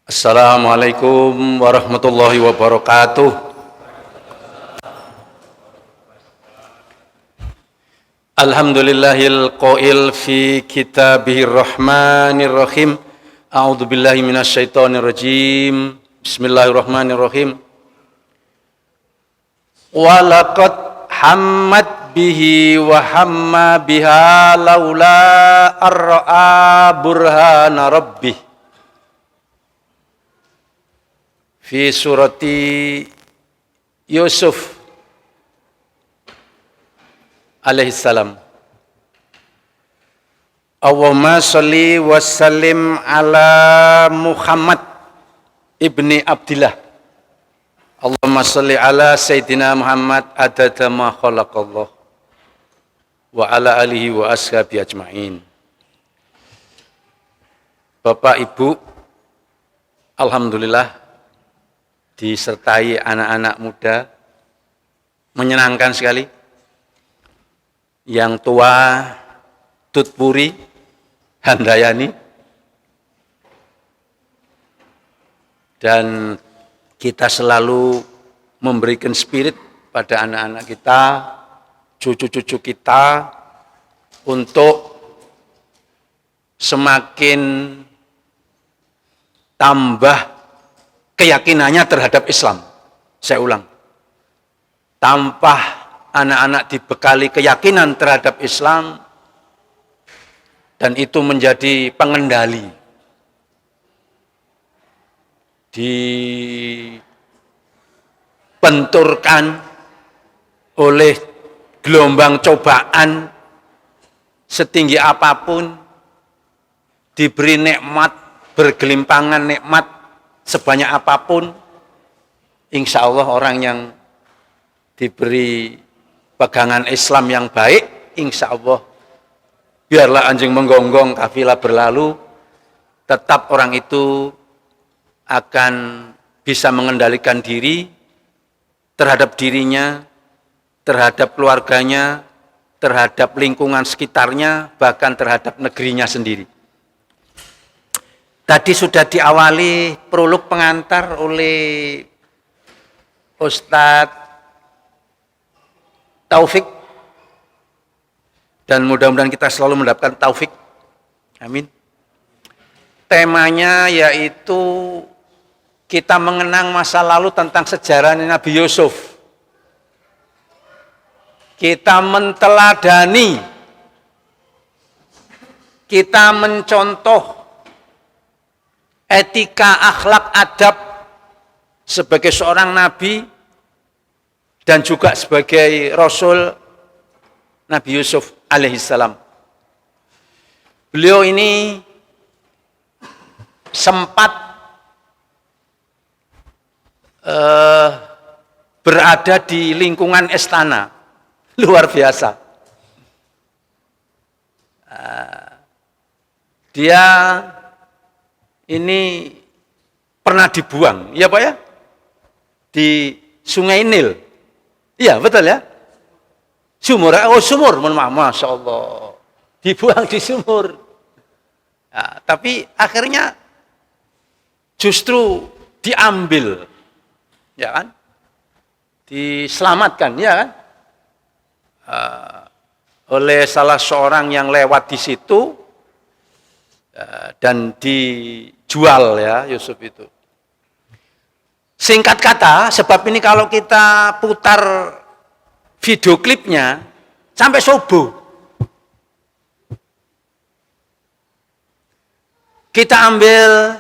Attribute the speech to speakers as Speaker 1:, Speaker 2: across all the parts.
Speaker 1: Assalamualaikum warahmatullahi wabarakatuh. Alhamdulillahil qail fi kitabihir rahmanir rahim. A'udzu billahi minasyaitonir rajim. Bismillahirrahmanirrahim. Walaqad hammat bihi wa hamma biha laula arra'a burhana rabbih. Fi surati Yusuf alaihissalam. Allahumma sholli wa sallim ala Muhammad ibni Abdillah. Allahumma sholli ala Sayyidina Muhammad adada ma khalaqallah wa ala alihi wa ashabi ajma'in. Bapak Ibu, alhamdulillah disertai anak-anak muda, menyenangkan sekali. Yang tua Tutpuri Handayani, dan kita selalu memberikan spirit pada anak-anak kita, cucu-cucu kita, untuk semakin tambah keyakinannya terhadap Islam. Saya ulang, tanpa anak-anak dibekali keyakinan terhadap Islam, dan itu menjadi pengendali, dibenturkan oleh gelombang cobaan setinggi apapun, diberi nikmat, bergelimpangan nikmat sebanyak apapun, insya Allah orang yang diberi pegangan Islam yang baik, insya Allah biarlah anjing menggonggong kafilah berlalu, tetap orang itu akan bisa mengendalikan diri terhadap dirinya, terhadap keluarganya, terhadap lingkungan sekitarnya, bahkan terhadap negerinya sendiri. Tadi sudah diawali prolog pengantar oleh Ustadz Taufik, dan mudah-mudahan kita selalu mendapatkan taufik. Amin. Temanya yaitu kita mengenang masa lalu tentang sejarah Nabi Yusuf. Kita menteladani, kita mencontoh etika, akhlak, adab sebagai seorang nabi dan juga sebagai rasul Nabi Yusuf alaihissalam. Beliau ini sempat berada di lingkungan istana, luar biasa. Dia ini pernah dibuang, ya Pak ya, di Sungai Nil. Iya betul ya, sumur. Oh sumur, masya Allah, dibuang di sumur. Ya, tapi akhirnya justru diambil, ya kan, diselamatkan, ya kan, oleh salah seorang yang lewat di situ, dan dijual ya Yusuf itu. Singkat kata, sebab ini kalau kita putar video klipnya sampai subuh, kita ambil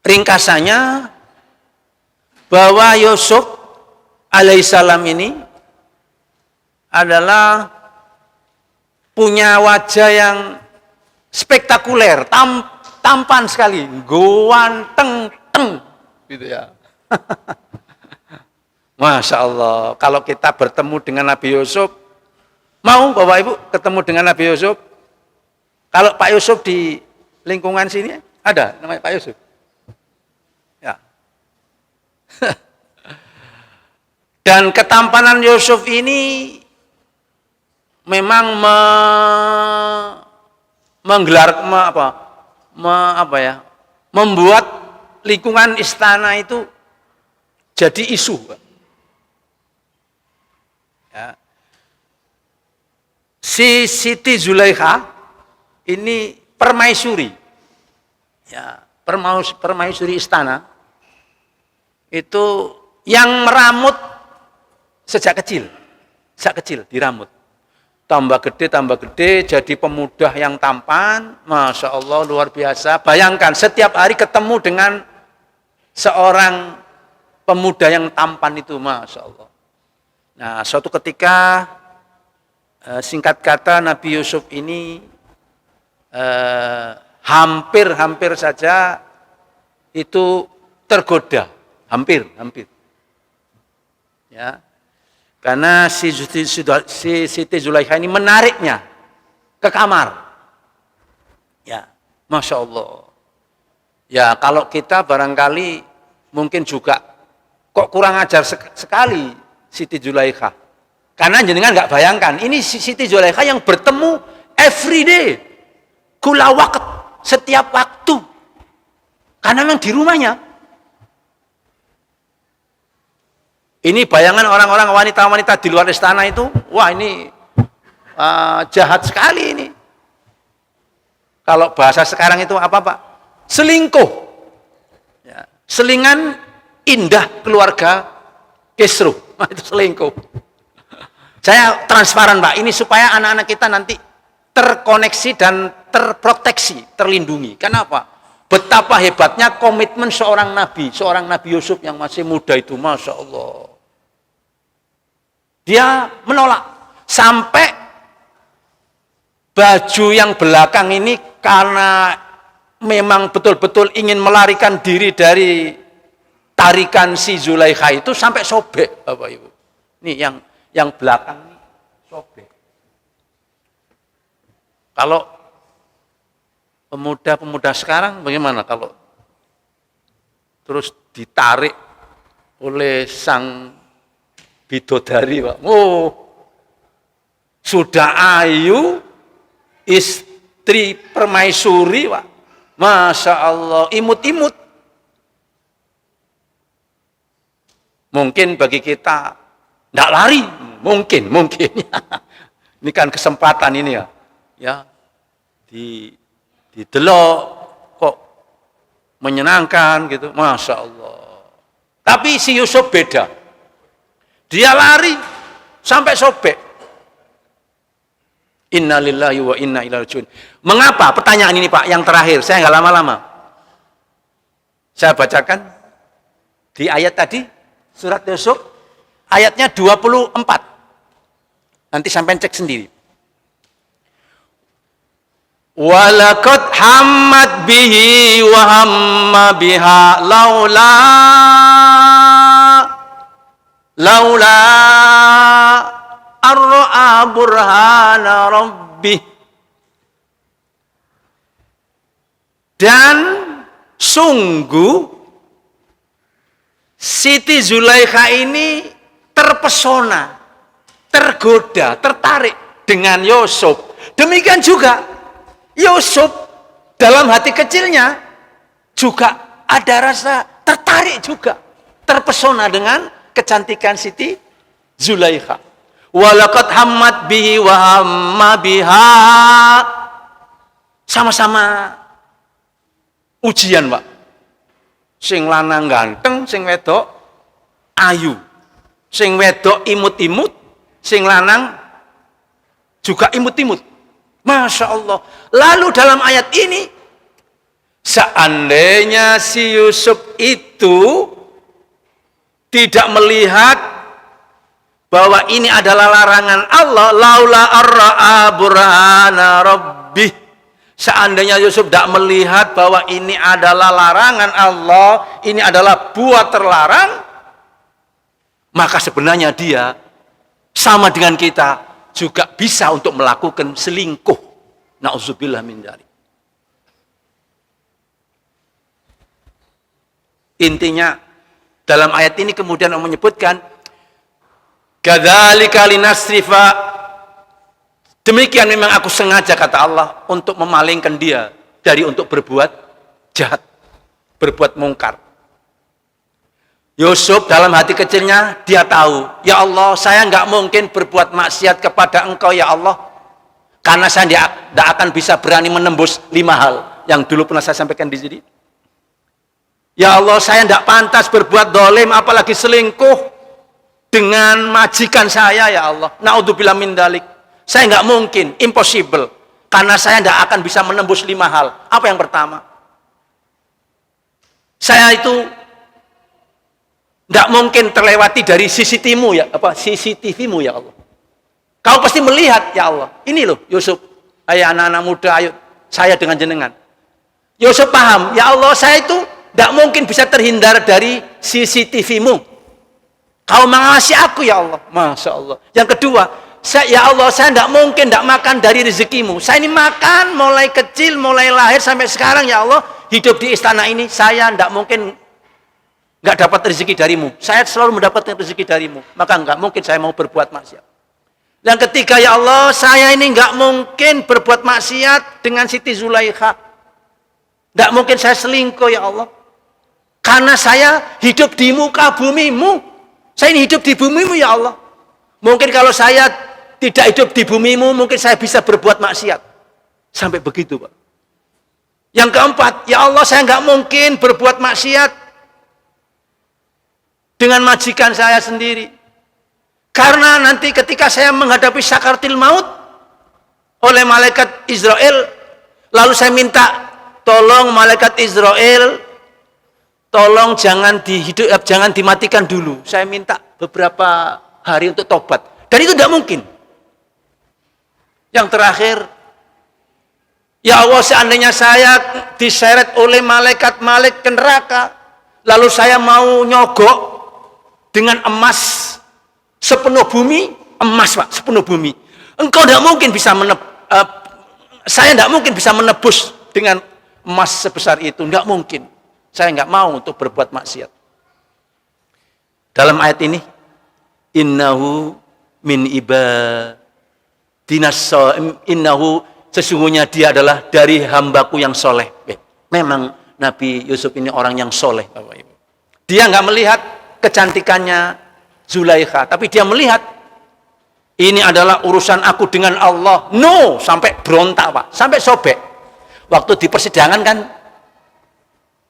Speaker 1: ringkasannya bahwa Yusuf alaihissalam ini adalah punya wajah yang spektakuler, tampan sekali, ganteng, gitu ya. Masya Allah, kalau kita bertemu dengan Nabi Yusuf, mau Bapak Ibu ketemu dengan Nabi Yusuf? Kalau Pak Yusuf di lingkungan sini ada namanya Pak Yusuf? Ya. Dan ketampanan Yusuf ini memang menggelar membuat lingkungan istana itu jadi isu. Ya. Si Siti Zulaikha ini permaisuri, ya, permaisuri istana itu yang meramut sejak kecil diramut. Tambah gede, jadi pemuda yang tampan, Masya Allah, luar biasa. Bayangkan, setiap hari ketemu dengan seorang pemuda yang tampan itu, Masya Allah. Nah, suatu ketika, singkat kata, Nabi Yusuf ini hampir saja itu tergoda. Hampir. Ya. Karena si Siti Zulaikha ini menariknya ke kamar. Ya, Masya Allah. Ya, kalau kita barangkali mungkin juga kok kurang ajar sekali Siti Zulaikha. Karena jenengan nggak bayangkan, ini Siti Zulaikha yang bertemu every day, kula waqt, setiap waktu. Karena memang di rumahnya. Ini bayangan orang-orang wanita-wanita di luar istana itu, wah ini jahat sekali ini. Kalau bahasa sekarang itu apa Pak? Selingkuh. Ya. Selingan indah keluarga Kisruh. Nah, itu selingkuh. Saya transparan Pak, ini supaya anak-anak kita nanti terkoneksi dan terproteksi, terlindungi. Kenapa? Betapa hebatnya komitmen seorang Nabi Yusuf yang masih muda itu, Masya Allah. Dia menolak sampai baju yang belakang ini karena memang betul-betul ingin melarikan diri dari tarikan si Zulaikha itu sampai sobek, Bapak Ibu. Ini yang belakang ini sobek. Kalau pemuda-pemuda sekarang bagaimana kalau terus ditarik oleh sang bidodari, Pak. Oh, sudah ayu, istri permaisuri, Pak. Masya Allah, imut-imut. Mungkin bagi kita tidak lari, mungkin. Ini kan kesempatan ini ya, didelok kok menyenangkan gitu, Masya Allah. Tapi si Yusuf beda. Dia lari sampai sobek. Inna lillahi wa inna ilaihi rajiun. Mengapa? Pertanyaan ini Pak, yang terakhir. Saya nggak lama-lama. Saya bacakan di ayat tadi, surat Yusuf, ayatnya 24. Nanti sampai cek sendiri. Walaqad hammat bihi wa hamma biha laula arra'a burhana rabbih. Dan sungguh Siti Zulaikha ini terpesona, tergoda, tertarik dengan Yusuf. Demikian juga Yusuf dalam hati kecilnya juga ada rasa tertarik juga, terpesona dengan kecantikan Siti Zulaikha. Walaqad hammat bihi wa hamma biha. Sama-sama ujian, Pak. Sing lanang ganteng, sing wedok ayu. Sing wedok imut-imut, sing lanang juga imut-imut. Masya Allah. Lalu dalam ayat ini, seandainya si Yusuf itu tidak melihat bahwa ini adalah larangan Allah, laula arra'a burhana rabbih. Seandainya Yusuf tidak melihat bahwa ini adalah larangan Allah, ini adalah buat terlarang, maka sebenarnya dia sama dengan kita juga bisa untuk melakukan selingkuh. Na'udzubillah min dzalik. Intinya dalam ayat ini kemudian Allah menyebutkan kadzalika linasrifa, demikian memang aku sengaja kata Allah untuk memalingkan dia dari untuk berbuat jahat. berbuat mungkar. Yusuf dalam hati kecilnya dia tahu, ya Allah, saya nggak mungkin berbuat maksiat kepada Engkau ya Allah, karena saya tidak akan bisa berani menembus 5 hal yang dulu pernah saya sampaikan di sini. Ya Allah, saya tidak pantas berbuat dolim, apalagi selingkuh dengan majikan saya ya Allah. Naudzubillah min dzalik. Saya nggak mungkin, impossible, karena saya tidak akan bisa menembus 5 hal. Apa yang pertama? Saya itu tidak mungkin terlewati dari CCTV-mu ya, CCTV-mu ya Allah. Kau pasti melihat ya Allah. Ini loh Yusuf, ayo anak-anak muda, ayo saya dengan jenengan. Yusuf paham, ya Allah, saya itu tidak mungkin bisa terhindar dari CCTV-mu. Kau mengawasi aku ya Allah. Masya Allah. Yang kedua, ya Allah, saya tidak mungkin tidak makan dari rezekimu. Saya ini makan mulai kecil, mulai lahir sampai sekarang ya Allah, hidup di istana ini, saya tidak mungkin nggak dapat rezeki darimu. Saya selalu mendapatkan rezeki darimu. Maka nggak mungkin saya mau berbuat maksiat. Yang ketiga, ya Allah, saya ini nggak mungkin berbuat maksiat dengan Siti Zulaikha. Nggak mungkin saya selingkuh ya Allah. Karena saya hidup di muka bumimu. Saya ini hidup di bumimu ya Allah. Mungkin kalau saya tidak hidup di bumimu, mungkin saya bisa berbuat maksiat. Sampai begitu, Pak. Yang keempat, ya Allah, saya nggak mungkin berbuat maksiat dengan majikan saya sendiri. Karena nanti ketika saya menghadapi sakaratil maut oleh malaikat Israel, lalu saya minta, tolong malaikat Israel, tolong jangan dimatikan dulu. Saya minta beberapa hari untuk tobat. Dan itu tidak mungkin. Yang terakhir, ya Allah, seandainya saya diseret oleh malaikat neraka, lalu saya mau nyogok dengan emas sepenuh bumi, emas Pak, sepenuh bumi. Engkau tidak mungkin bisa saya tidak mungkin bisa menebus dengan emas sebesar itu, tidak mungkin. Saya nggak mau untuk berbuat maksiat. Dalam ayat ini, innahu min ibadinas, innahu, sesungguhnya dia adalah dari hambaku yang soleh. Memang Nabi Yusuf ini orang yang soleh, Bapak Ibu. Dia nggak melihat kecantikannya Zulaikha, tapi dia melihat ini adalah urusan aku dengan Allah. No, sampai berontak Pak, sampai sobek. Waktu di persidangan kan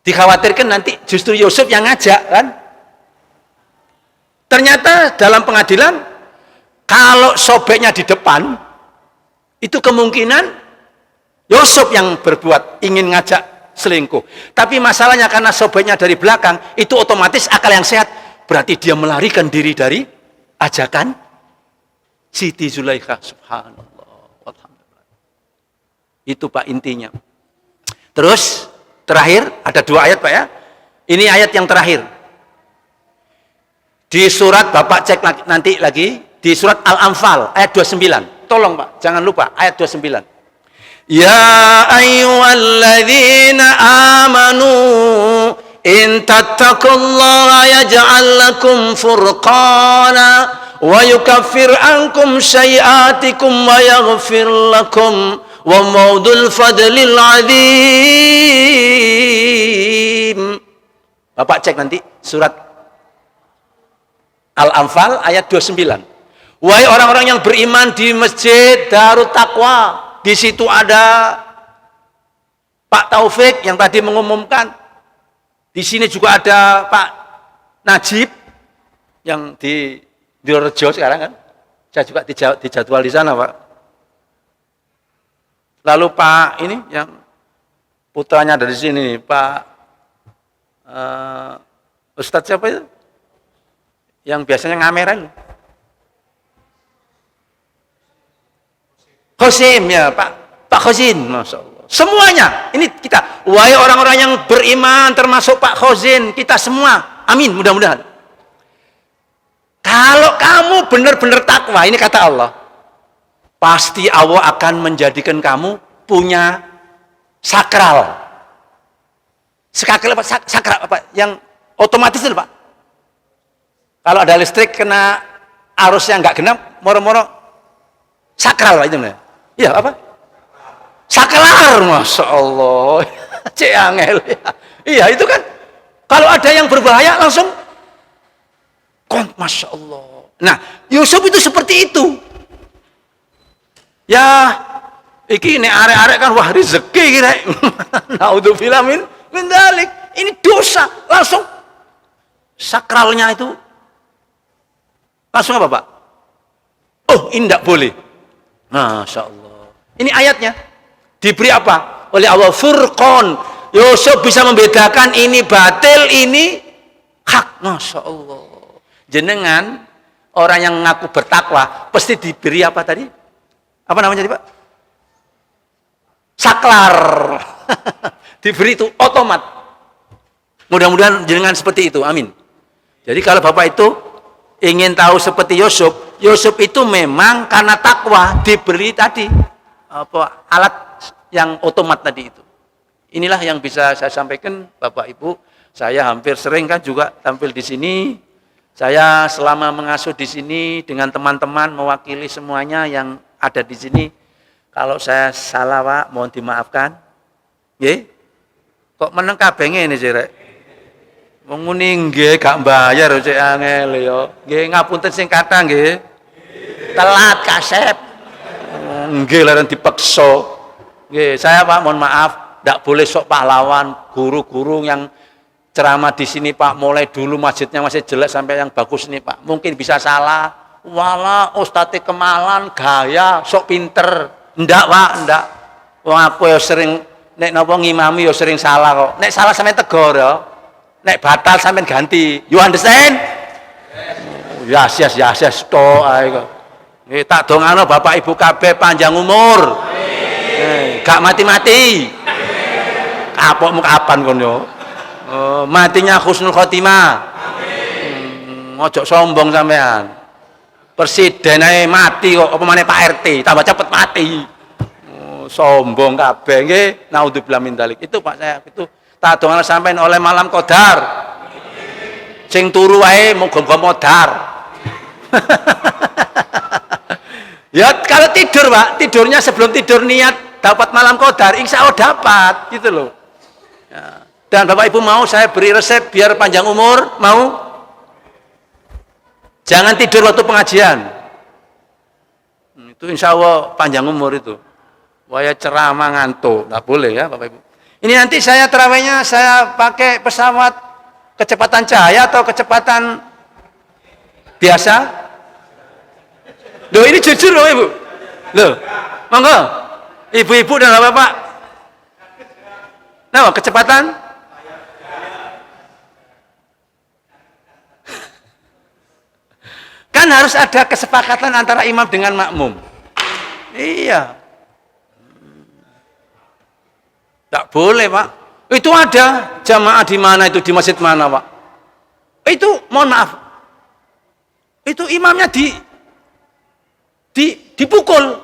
Speaker 1: dikhawatirkan nanti justru Yusuf yang ngajak kan. Ternyata dalam pengadilan, kalau sobeknya di depan, itu kemungkinan Yusuf yang berbuat, ingin ngajak selingkuh. Tapi masalahnya karena sobeknya dari belakang, itu otomatis akal yang sehat, berarti dia melarikan diri dari ajakan Siti Zulaikha. Subhanallah. Alhamdulillah. Itu Pak intinya. Terus terakhir ada 2 ayat Pak ya. Ini ayat yang terakhir. Di surat, Bapak cek nanti lagi, di surat Al-Anfal ayat 29. Tolong Pak, jangan lupa ayat 29. Ya ayyuhalladzina amanu in tattaqullaha yaj'al lakum furqana wa yukaffir ankum sayiatikum wa yaghfir lakum wa maudul fadlil azim. Bapak cek nanti surat Al-Anfal ayat 29. Wahai orang-orang yang beriman di Masjid Darut Taqwa, di situ ada Pak Taufik yang tadi mengumumkan. Di sini juga ada Pak Najib yang di Rejo sekarang kan. Saya juga dijadwal di sana Pak. Lalu Pak ini yang putranya dari sini, Pak Ustadz siapa itu? Yang biasanya ngameran. Khosim ya Pak Khosim, Masya Allah. Semuanya, ini kita, wahai orang-orang yang beriman, termasuk Pak Khozin, kita semua, amin, mudah-mudahan. Kalau kamu benar-benar takwa, ini kata Allah, pasti Allah akan menjadikan kamu punya sakral. Sakral apa? Yang otomatis itu Pak. Kalau ada listrik kena arus yang nggak genap, moro-moro sakral Pak itu. Iya apa? Saklar, Masya Allah. Cek angel ya. Iya, itu kan. Kalau ada yang berbahaya langsung Masya Allah. Nah, Yusuf itu seperti itu. Ya, iki ini arek-arek kan wah rezeki kira. Naudzubillah min dalik. Ini dosa langsung sakralnya itu langsung apa, Pak? Oh, ini tidak boleh. Masya Allah. Ini ayatnya. Diberi apa? Oleh Allah Furqan. Yusuf bisa membedakan ini batil, ini hak. Masya Allah. Jenengan orang yang ngaku bertakwa pasti diberi apa tadi? Apa namanya tadi, Pak? Saklar. Diberi itu otomat. Mudah-mudahan jenengan seperti itu. Amin. Jadi kalau Bapak itu ingin tahu seperti Yusuf, Yusuf itu memang karena takwa diberi tadi apa alat yang otomat tadi itu. Inilah yang bisa saya sampaikan, Bapak Ibu. Saya hampir sering kan juga tampil di sini. Saya selama mengasuh di sini dengan teman-teman mewakili semuanya yang ada di sini. Kalau saya salah, Pak, mohon dimaafkan. Nggih. Kok meneng kabeh ngene sih, Rek? Wong ngene nggih gak mbayar cek angel ya. Nggih ngapunten sing kathah nggih. Telat kasep. Nggih leren dipeksa. Nggih, saya Pak mohon maaf, ndak boleh sok pahlawan, guru-guru yang ceramah di sini Pak, mulai dulu masjidnya masih jelek sampai yang bagus nih Pak. Mungkin bisa salah. Wala ustadz kemalan gaya sok pinter. Ndak Pak, ndak. Wong aku ya sering nek napa ngimami ya sering salah kok. Nek salah sampean tegur ya. Nek batal sampean ganti. You understand? Yes to ae kok. Nggih tak dongano Bapak Ibu kabeh panjang umur. Gak mati-mati. Kapokmu kapan kon yo? Matinya husnul khotimah. Ojo sombong sampean. Presiden ae mati kok apa maneh Pak RT, tambah cepet mati. Sombong kabeh nggih. Naudzubillah min dzalik. Itu Pak saya itu tak dongane sampean oleh malam qadar. Sing turu wae muga-muga modar. Ya kalau tidur Pak, tidurnya sebelum tidur niat dapat malam qadar, insya Allah dapat gitu loh. Ya. Dan Bapak Ibu mau saya beri resep biar panjang umur, mau? Jangan tidur waktu pengajian. Itu insya Allah panjang umur itu. Waya ceramah ngantuk, nggak boleh ya Bapak Ibu. Ini nanti saya terawihnya saya pakai pesawat kecepatan cahaya atau kecepatan biasa? Loh ini jujur loh Ibu. Loh, monggo. Ibu-ibu dan bapak-bapak. Nah, kecepatan? Kan harus ada kesepakatan antara imam dengan makmum. Iya. Tak boleh, Pak. Itu ada jamaah di mana itu, di masjid mana, Pak? Itu mohon maaf. Itu imamnya dipukul.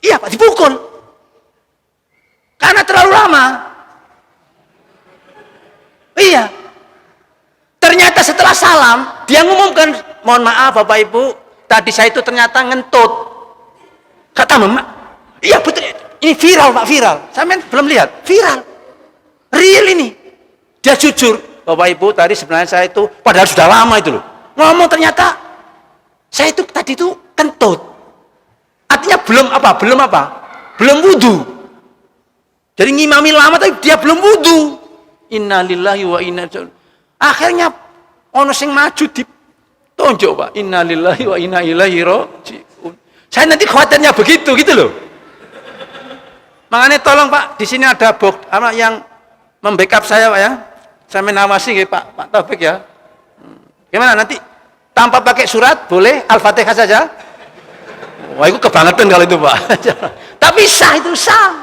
Speaker 1: Iya, Pak, dipukul. Karena terlalu lama. Iya. Ternyata setelah salam, dia ngumumkan, mohon maaf Bapak Ibu, tadi saya itu ternyata ngentut. Kata Mama, iya betul, ini viral Pak, viral. Sampai belum lihat, viral. Real ini. Dia jujur, Bapak Ibu, tadi sebenarnya saya itu, padahal sudah lama itu loh. Ngomong ternyata, saya itu tadi itu kentut. Artinya belum apa? Belum wudu. Jadi ngimami lama tapi dia belum wudu. Innalillahi wa inna ilaihi. Akhirnya ono sing maju ditonjok Pak. Innalillahi wa inna ilaihi rajiun. Saya nanti khawatirnya begitu gitu loh. Makanya tolong Pak, di sini ada yang membackup saya Pak ya. Saya menawasi nggih Pak Taufik ya. Gimana nanti tanpa pakai surat boleh Al-Fatihah saja? Wah itu kebangetan kalau itu Pak. Tapi sah itu sah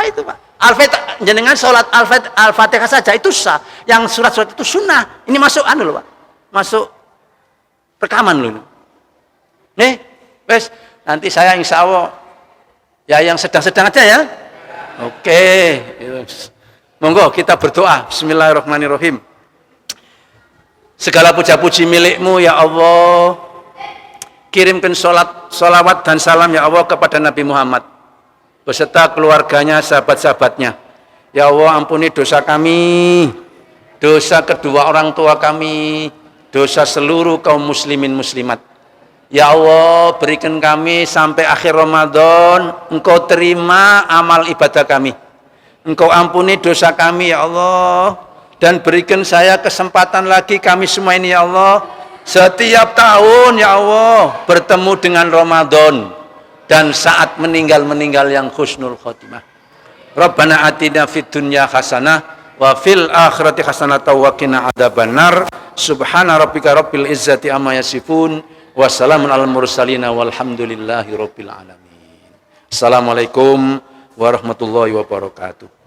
Speaker 1: itu Pak. Jenengan sholat Al-Fatihah saja itu sah. Yang surat-surat itu sunnah. Ini masuk loh Pak. Masuk rekaman loh. Nih, wes nanti saya insya Allah ya yang sedang-sedang aja ya. Oke. Monggo kita berdoa. Bismillahirrahmanirrahim. Segala puja-puji milikmu ya Allah. Kirimkan sholawat dan salam ya Allah kepada Nabi Muhammad beserta keluarganya, sahabat-sahabatnya Ya Allah, ampuni dosa kami, dosa kedua orang tua kami, dosa seluruh kaum muslimin muslimat. Ya Allah, berikan kami sampai akhir Ramadan, Engkau terima amal ibadah kami. Engkau ampuni dosa kami ya Allah, dan berikan saya kesempatan lagi kami semua ini ya Allah, setiap tahun ya Allah bertemu dengan Ramadan dan saat meninggal yang husnul khotimah. Rabbana atina fid dunya hasanah wa fil akhirati hasanah wa qina adzabannar. Subhana rabbika rabbil izzati amma yasifun wa salamun alal mursalin walhamdulillahi rabbil alamin. Assalamualaikum warahmatullahi wabarakatuh.